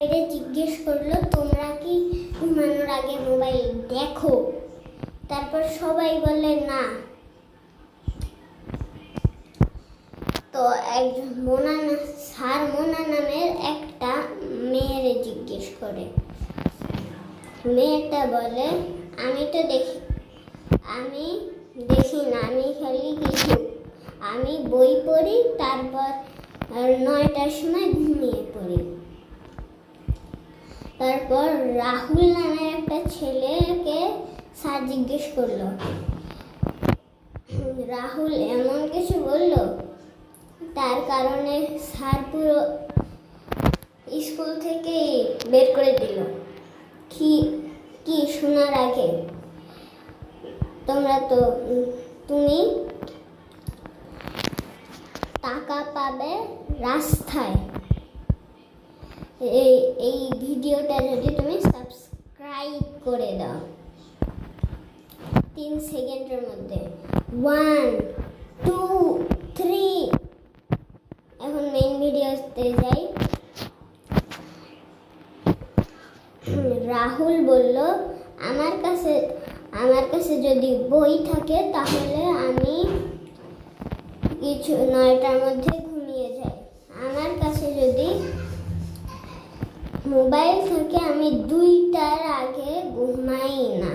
এটা জিজ্ঞেস করলো, তোমরা কি ঘুমানোর আগে মোবাইল দেখো? তারপর সবাই বলে না। তো একজন স্যার মোনা নামের একটা মেয়েরে জিজ্ঞেস করে। মেয়েটা বলে, আমি দেখি না, আমি খালি আমি বই পড়ি, তারপর 9টার সময় ঘুমিয়ে পড়ি। তারপর রাহুল নামের একটা ছেলেকে স্যার জিজ্ঞেস করলো। রাহুল এমন কিছু বলল, তার কারণে স্যার পুরো স্কুল থেকে বের করে দিল। কি শোনার আগে তুমি টাকা পাবে রাস্তায়। এই ভিডিওটা যদি তুমি সাবস্ক্রাইব করে দাও 3 সেকেন্ডের মধ্যে। 1 2 3। এখন মেইন ভিডিওতে যাই। রাহুল বলল, আমার কাছে যদি বই থাকে তাহলে আমি 9টার মধ্যে ঘুমিয়ে যাই। আমার কাছে যদি মোবাইল থাকে আমি 2টার আগে ঘুমাই না।